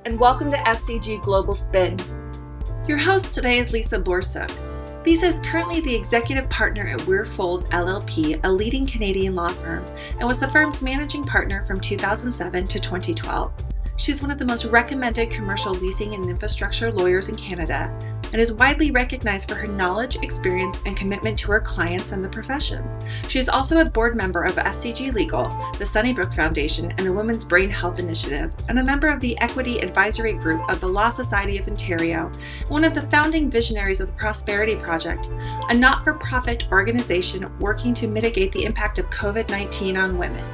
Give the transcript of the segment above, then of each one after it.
and welcome to SCG Global Spin. Your host today is Lisa Boorsook. Lisa is currently the executive partner at WeirFoulds LLP, a leading Canadian law firm, and was the firm's managing partner from 2007 to 2012. She's one of the most recommended commercial leasing and infrastructure lawyers in Canada and is widely recognized for her knowledge, experience, and commitment to her clients and the profession. She is also a board member of SCG Legal, the Sunnybrook Foundation, and the Women's Brain Health Initiative, and a member of the Equity Advisory Group of the Law Society of Ontario, one of the founding visionaries of the Prosperity Project, a not-for-profit organization working to mitigate the impact of COVID-19 on women.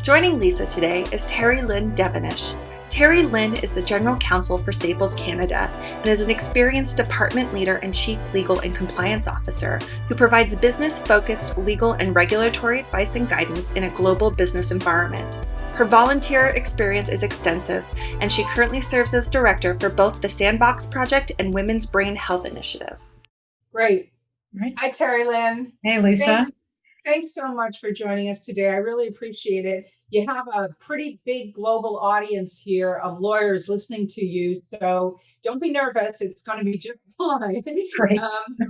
Joining Lisa today is Terrie-Lynne Devonish. Terrie-Lynne is the General Counsel for Staples Canada and is an experienced department leader and chief legal and compliance officer who provides business-focused legal and regulatory advice and guidance in a global business environment. Her volunteer experience is extensive, and she currently serves as director for both the Sandbox Project and Women's Brain Health Initiative. Great. Right. Hi, Terrie-Lynne. Hey, Lisa. Thanks so much for joining us today. I really appreciate it. You have a pretty big global audience here of lawyers listening to you, so don't be nervous. It's going to be just fine. Great.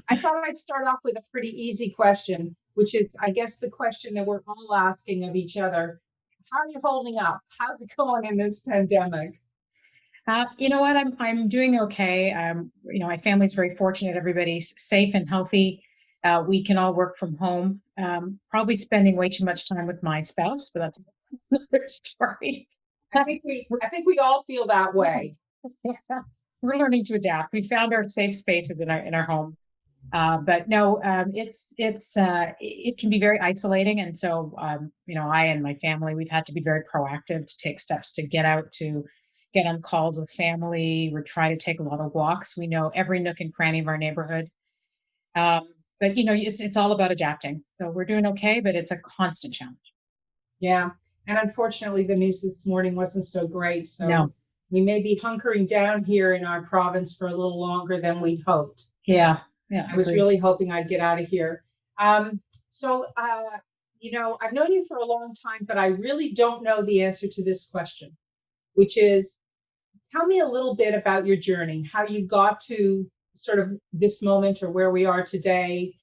I thought I'd start off with a pretty easy question, which is, I guess, the question that we're all asking of each other. How are you holding up? How's it going in this pandemic? You know what? I'm doing okay. My family's very fortunate. Everybody's safe and healthy. We can all work from home. Probably spending way too much time with my spouse, but that's another story. I think we all feel that way. Yeah. We're learning to adapt. We found our safe spaces in our home, but no, it can be very isolating, and so I and my family, we've had to be very proactive to take steps to get out, to get on calls with family. We try to take a lot of walks. We know every nook and cranny of our neighborhood. But it's all about adapting. So we're doing okay, but it's a constant challenge. Yeah. And unfortunately, the news this morning wasn't so great. So No. We may be hunkering down here in our province for a little longer than we'd hoped. Yeah. I was really hoping I'd get out of here. I've known you for a long time, but I really don't know the answer to this question, which is, tell me a little bit about your journey, how you got to sort of this moment or where we are today,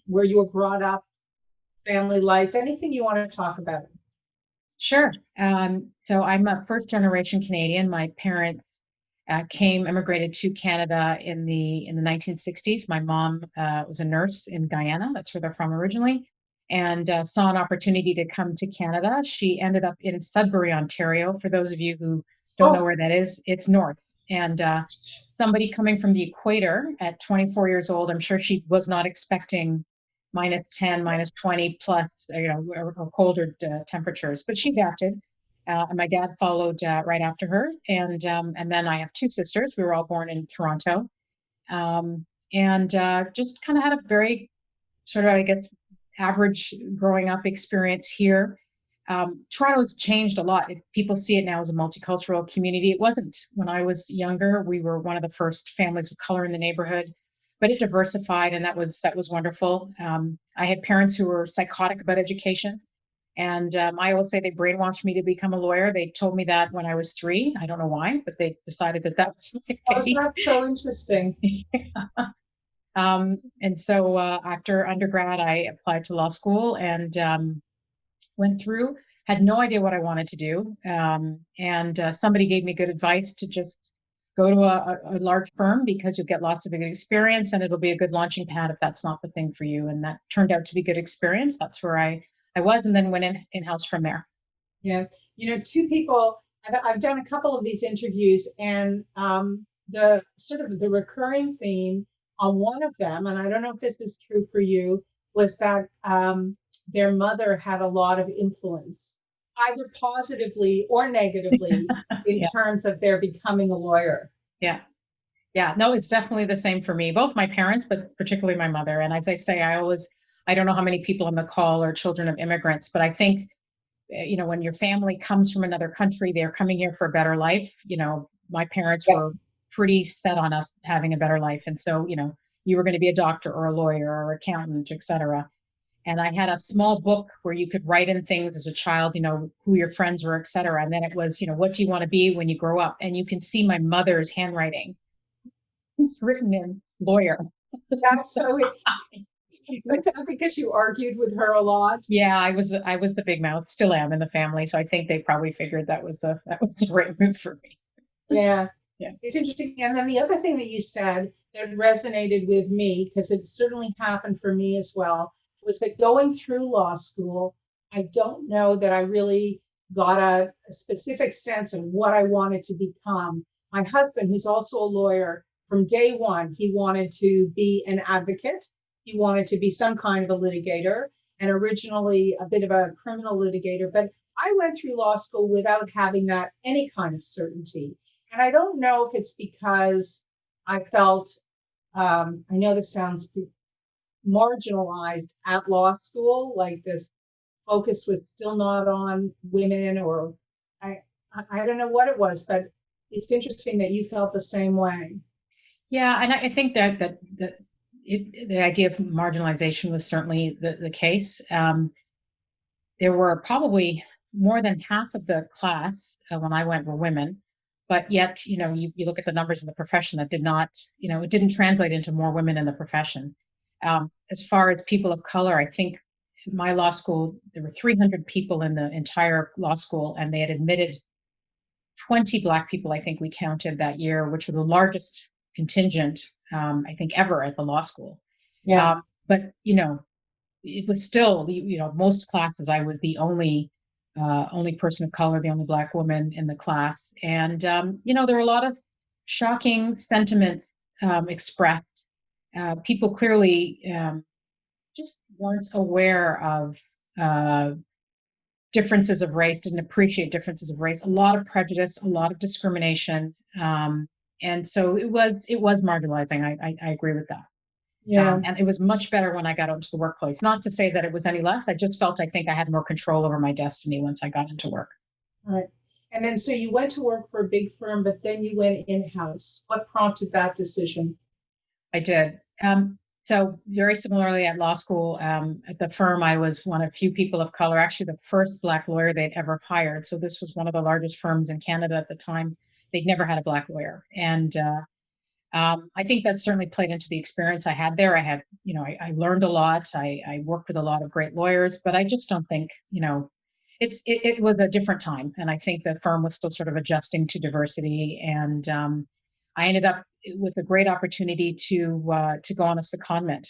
where you were brought up, family life, anything you want to talk about. Sure. So I'm a first generation Canadian. My parents immigrated to Canada in the 1960s. My mom was a nurse in Guyana. That's where they're from originally, and saw an opportunity to come to Canada. She ended up in Sudbury, Ontario. For those of you who don't know where that is, it's north. And somebody coming from the equator at 24 years old, I'm sure she was not expecting -10, -20 plus, or colder temperatures, but she adapted. And my dad followed right after her. And then I have two sisters. We were all born in Toronto. And just kind of had a very sort of, I guess, average growing up experience here. Toronto's changed a lot. People see it now as a multicultural community. It wasn't when I was younger. We were one of the first families of color in the neighborhood, but it diversified, and that was wonderful. I had parents who were psychotic about education, and I always say they brainwashed me to become a lawyer. They told me that when I was 3. I don't know why, but they decided that was my fate. Oh, that's so interesting. And so after undergrad, I applied to law school and went through, had no idea what I wanted to do. And somebody gave me good advice to just go to a large firm because you'll get lots of good experience and it'll be a good launching pad if that's not the thing for you. And that turned out to be good experience. That's where I was, and then went in-house from there. Yeah. Two people, I've done a couple of these interviews, and the sort of the recurring theme on one of them, and I don't know if this is true for you, was that their mother had a lot of influence, either positively or negatively, in terms of their becoming a lawyer. Yeah. No, it's definitely the same for me, both my parents, but particularly my mother. And as I say, I don't know how many people on the call are children of immigrants, but I think, when your family comes from another country, they're coming here for a better life. My parents were pretty set on us having a better life. And so, you were going to be a doctor or a lawyer or accountant, et cetera. And I had a small book where you could write in things as a child, who your friends were, et cetera. And then it was, what do you want to be when you grow up? And you can see my mother's handwriting. It's written in lawyer. That's so. Was that because you argued with her a lot? Yeah, I was the big mouth, still am in the family. So I think they probably figured that was the right move for me. Yeah. Yeah. It's interesting. And then the other thing that you said that resonated with me, because it certainly happened for me as well, was that going through law school, I don't know that I really got a specific sense of what I wanted to become. My husband, who's also a lawyer, from day one, he wanted to be an advocate. He wanted to be some kind of a litigator, and originally a bit of a criminal litigator. But I went through law school without having that any kind of certainty. And I don't know if it's because I felt, I know this sounds marginalized at law school, like this focus was still not on women, or I don't know what it was, but it's interesting that you felt the same way. Yeah, and I think that the idea of marginalization was certainly the case. There were probably more than half of the class when I went were women, but yet, you look at the numbers in the profession that did not, it didn't translate into more women in the profession. As far as people of color, I think my law school, there were 300 people in the entire law school, and they had admitted 20 Black people, I think we counted that year, which was the largest contingent, I think, ever at the law school. Yeah. But, it was still, most classes, I was the only person of color, the only Black woman in the class. And, there were a lot of shocking sentiments expressed. People clearly just weren't aware of differences of race, didn't appreciate differences of race, a lot of prejudice, a lot of discrimination. And so it was marginalizing. I agree with that. Yeah. And it was much better when I got out into the workplace. Not to say that it was any less. I just felt, I think I had more control over my destiny once I got into work. Right. And then so you went to work for a big firm, but then you went in-house. What prompted that decision? I did. So very similarly at law school, at the firm, I was one of few people of color, actually the first Black lawyer they'd ever hired. So this was one of the largest firms in Canada at the time. They'd never had a Black lawyer. And I think that certainly played into the experience I had there. I had, I learned a lot. I worked with a lot of great lawyers, but I just don't think, it was a different time. And I think the firm was still sort of adjusting to diversity. And I ended up with a great opportunity to go on a secondment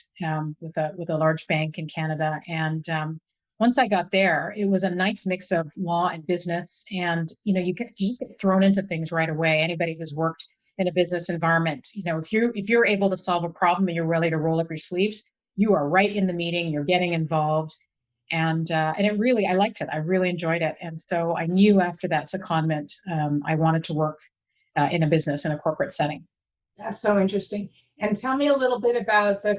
with a large bank in Canada. And once I got there, it was a nice mix of law and business. And you just get thrown into things right away. Anybody who's worked in a business environment, if you're able to solve a problem and you're ready to roll up your sleeves, you are right in the meeting. You're getting involved. And it really, I liked it. I really enjoyed it. And so I knew after that secondment, I wanted to work in a business, in a corporate setting. That's so interesting. And tell me a little bit about the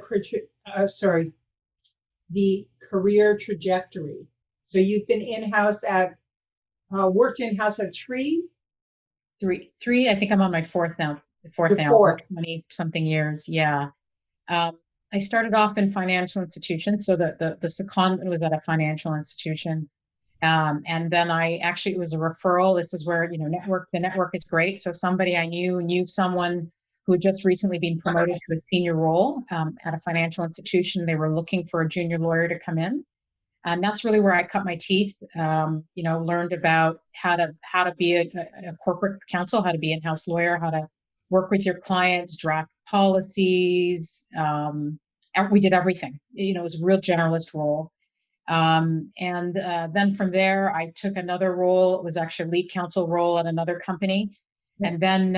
career trajectory. So you've been in-house worked in-house at three. I think I'm on my fourth now. Fourth. 20 something years. Yeah. I started off in financial institutions. So the secondment was at a financial institution. And then it was a referral. This is where, the network is great. So somebody I knew someone who had just recently been promoted to a senior role at a financial institution. They were looking for a junior lawyer to come in. And that's really where I cut my teeth, learned about how to be a corporate counsel, how to be in-house lawyer, how to work with your clients, draft policies. We did everything. It was a real generalist role. And then from there, I took another role. It was actually a lead counsel role at another company. And then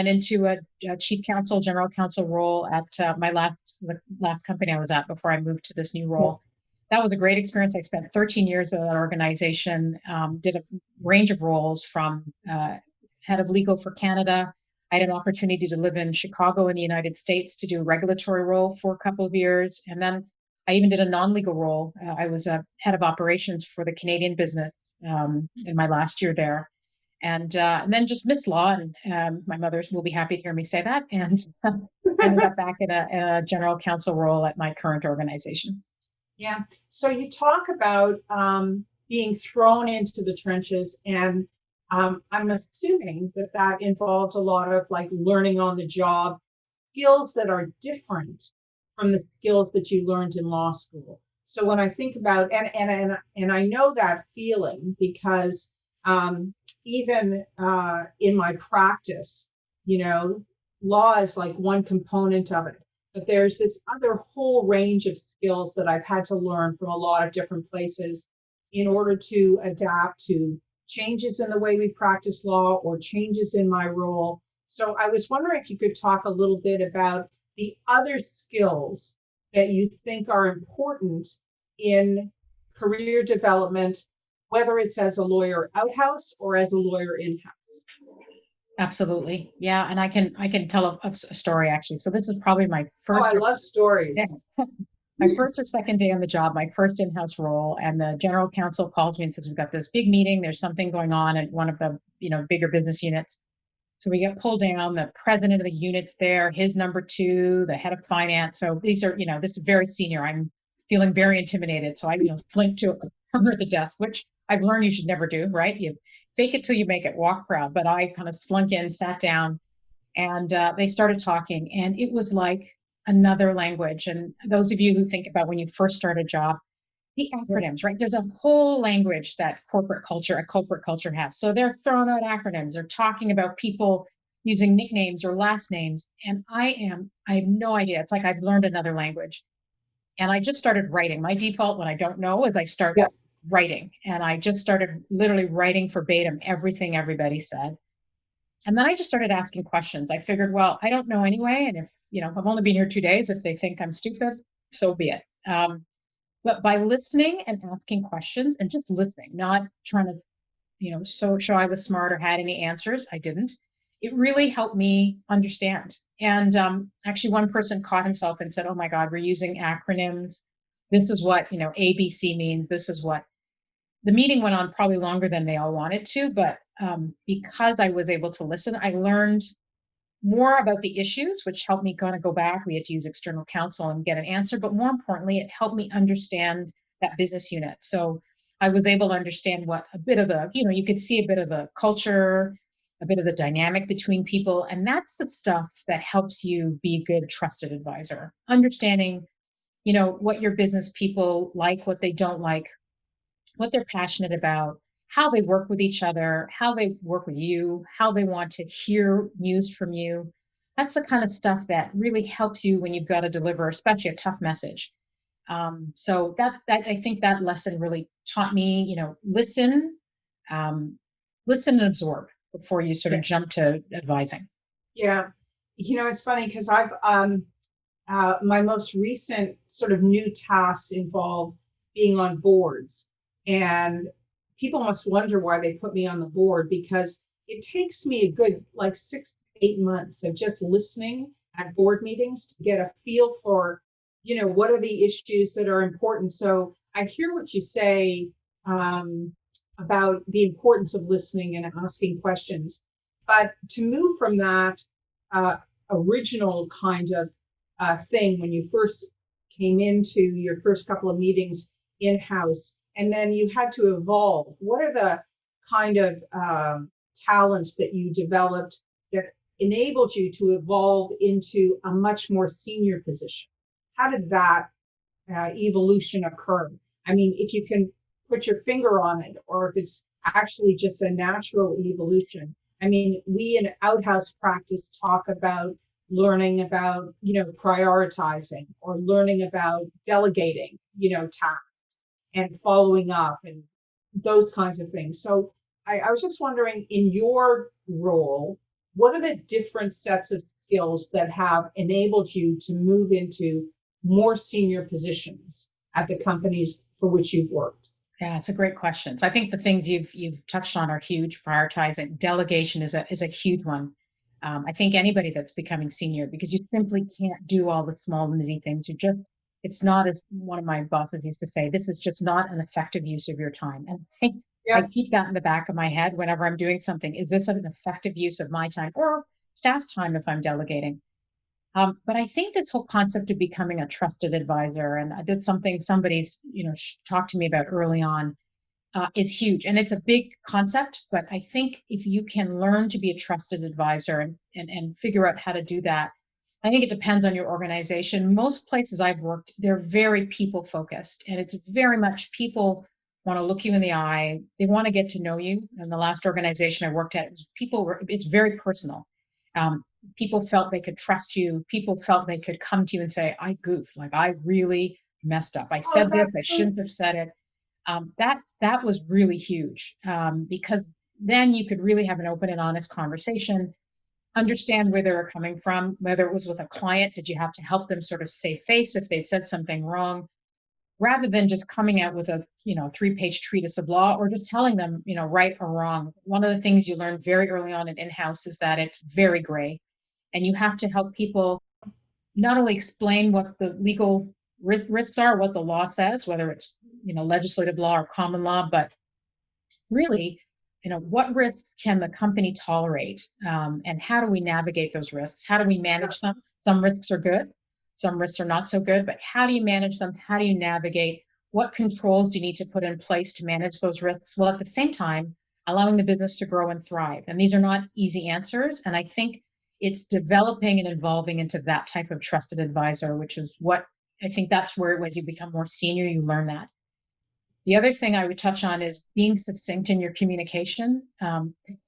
into a chief counsel, general counsel role at my last company I was at before I moved to this new role. That was a great experience. I spent 13 years at that organization, did a range of roles from head of legal for Canada. I had an opportunity to live in Chicago in the United States to do a regulatory role for a couple of years. And then I even did a non-legal role. I was a head of operations for the Canadian business in my last year there. And then just missed law, and my mother will be happy to hear me say that, and ended up back in a general counsel role at my current organization. Yeah. So you talk about being thrown into the trenches, and I'm assuming that that involves a lot of like learning on the job skills that are different from the skills that you learned in law school. So when I think about and I know that feeling because even in my practice, you know, law is like one component of it, but there's this other whole range of skills that I've had to learn from a lot of different places in order to adapt to changes in the way we practice law or changes in my role. So I was wondering if you could talk a little bit about the other skills that you think are important in career development, whether it's as a lawyer outhouse or as a lawyer in-house. Absolutely. Yeah. And I can tell a story actually. So this is probably my Oh, I first, love yeah, stories. my first or second day on the job, my first in-house role. And the general counsel calls me and says, we've got this big meeting. There's something going on at one of the, bigger business units. So we get pulled down, the president of the unit's there, his number two, the head of finance. So these are, this is very senior. I'm feeling very intimidated. So I, slink to a corner of the desk, which I've learned you should never do, right? You fake it till you make it, walk proud. But I kind of slunk in, sat down, and they started talking. And it was like another language. And those of you who think about when you first start a job, the acronyms, right? There's a whole language that a corporate culture has. So they're throwing out acronyms. They're talking about people using nicknames or last names. And I have no idea. It's like I've learned another language. And I just started writing. My default when I don't know is I start Yeah. writing. And I just started literally writing verbatim everything everybody said. And then I just started asking questions. I figured, well, I don't know anyway. And if, I've only been here 2 days, if they think I'm stupid, so be it. But by listening and asking questions and just listening, not trying to, so show I was smart or had any answers, I didn't. It really helped me understand. And actually, one person caught himself and said, "Oh my God, we're using acronyms. This is what ABC means. This is what." The meeting went on probably longer than they all wanted to, but because I was able to listen, I learned more about the issues, which helped me kind of go back. We had to use external counsel and get an answer, but more importantly, it helped me understand that business unit. So I was able to understand what a bit of the, you could see a bit of the culture, a bit of the dynamic between people. And that's the stuff that helps you be a good trusted advisor. Understanding, what your business people like, what they don't like, what they're passionate about, how they work with each other, how they work with you, how they want to hear news from you. That's the kind of stuff that really helps you when you've got to deliver, especially a tough message. So that I think that lesson really taught me, um, listen and absorb before you sort Yeah. of jump to advising. Yeah. It's funny because I've my most recent sort of new tasks involve being on boards. And people must wonder why they put me on the board because it takes me a good like 6 to 8 months of just listening at board meetings to get a feel for, what are the issues that are important. So I hear what you say um, about the importance of listening and asking questions. But to move from that uh, original kind of thing when you first came into your first couple of meetings in house, and then you had to evolve. What are the kind of talents that you developed that enabled you to evolve into a much more senior position? How did that evolution occur? I mean, if you can put your finger on it, or if it's actually just a natural evolution. I mean, we in outhouse practice talk about learning about, prioritizing or learning about delegating, tasks and following up and those kinds of things. So I was just wondering in your role, what are the different sets of skills that have enabled you to move into more senior positions at the companies for which you've worked? Yeah, it's a great question. So I think the things you've touched on are huge. Prioritizing, delegation is a huge one. I think anybody that's becoming senior, because you simply can't do all the small nitty things. It's not, as one of my bosses used to say, this is just not an effective use of your time. And I Yeah. keep that in the back of my head whenever I'm doing something. Is this an effective use of my time or staff's time if I'm delegating? But I think this whole concept of becoming a trusted advisor, and that's something somebody's, talked to me about early on, is huge. And it's a big concept, but I think if you can learn to be a trusted advisor and figure out how to do that, I think it depends on your organization. Most places I've worked, they're very people focused, and it's very much people want to look you in the eye. They want to get to know you. And the last organization I worked at, it's very personal. Um, People felt they could trust you. People felt they could come to you and say, I goofed, like I really messed up. I Oh, said this, I that's so shouldn't have said it. That was really huge, because then you could really have an open and honest conversation, understand where they were coming from, whether it was with a client, did you have to help them sort of save face if they'd said something wrong, rather than just coming out with a 3-page treatise of law or just telling them right or wrong. One of the things you learn very early on in in-house is that it's very gray, and you have to help people not only explain what the legal risks are, what the law says, whether it's legislative law or common law, but really, what risks can the company tolerate, and how do we navigate those risks? How do we manage them? Some risks are good, some risks are not so good, but how do you manage them? How do you navigate? What controls do you need to put in place to manage those risks, while at the same time allowing the business to grow and thrive? And these are not easy answers, and I think it's developing and evolving into that type of trusted advisor, which is what I think that's where, as you become more senior, you learn that. The other thing I would touch on is being succinct in your communication.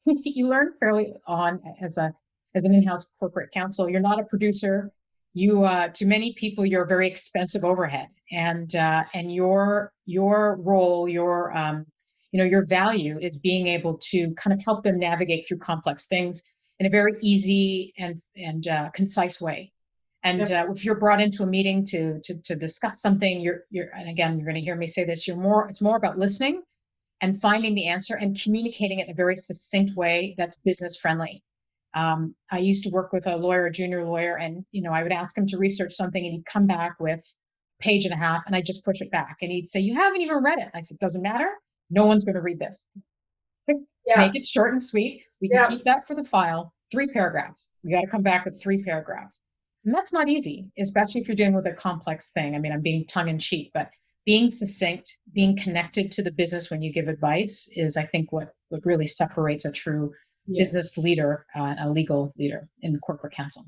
You learn fairly on as an in-house corporate counsel. You're not a producer. You, to many people, you're a very expensive overhead, and your role, your value is being able to kind of help them navigate through complex things in a very easy and concise way. And if you're brought into a meeting to discuss something, and again, you're going to hear me say this, it's more about listening and finding the answer and communicating it in a very succinct way that's business friendly. I used to work with a junior lawyer, and I would ask him to research something, and he'd come back with a page and a half, and I'd just push it back, and he'd say, "You haven't even read it." I said, "Doesn't matter. No one's going to read this. Make it short and sweet. We can keep that for the file. 3 paragraphs. We got to come back with 3 paragraphs." And that's not easy, especially if you're dealing with a complex thing. I mean, I'm being tongue in cheek, but being succinct, being connected to the business when you give advice is, I think, what really separates a true business leader, a legal leader in corporate counsel.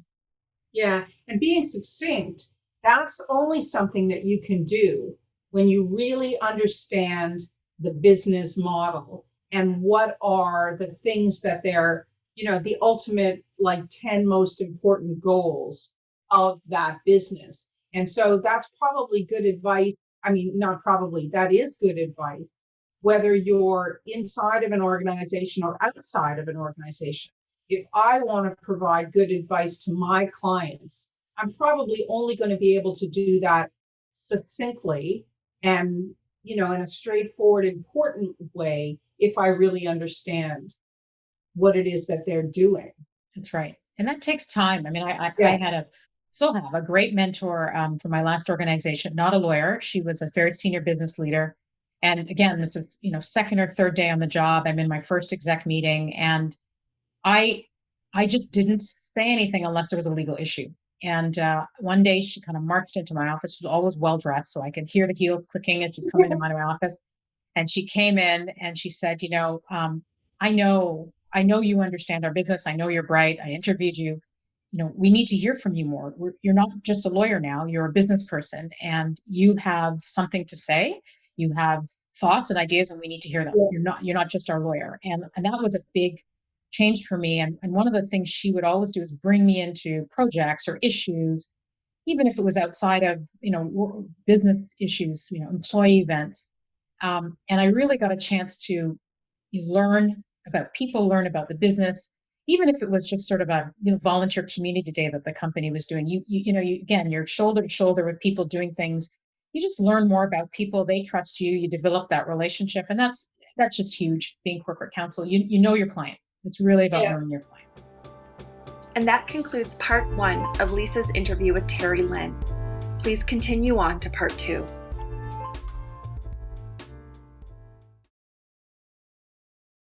Yeah. And being succinct, that's only something that you can do when you really understand the business model and what are the things that they're, the ultimate, like 10 most important goals of that business. And so that's probably good advice. I mean, not probably, that is good advice, whether you're inside of an organization or outside of an organization. If I want to provide good advice to my clients, I'm probably only going to be able to do that succinctly and, in a straightforward, important way if I really understand what it is that they're doing. That's right. And that takes time. I mean, I still have a great mentor for my last organization, not a lawyer. She was a very senior business leader. And again, this is, second or third day on the job. I'm in my first exec meeting, and I just didn't say anything unless there was a legal issue. And one day she kind of marched into my office. She was always well dressed, so I could hear the heels clicking as she's coming into my office. And she came in and she said, I know you understand our business. I know you're bright. I interviewed you. We need to hear from you more. You're not just a lawyer now. You're a business person, and you have something to say. You have thoughts and ideas, and we need to hear them. Yeah. You're not just our lawyer. And that was a big change for me. And one of the things she would always do is bring me into projects or issues, even if it was outside of, business issues, employee events. And I really got a chance to learn about people, learn about the business, even if it was just sort of a volunteer community day that the company was doing. You're shoulder to shoulder with people doing things. You just learn more about people. They trust you. You develop that relationship, and that's just huge. Being corporate counsel, you know your client. It's really about knowing your client. And that concludes part 1 of Lisa's interview with Terrie-Lynne. Please continue on to part 2.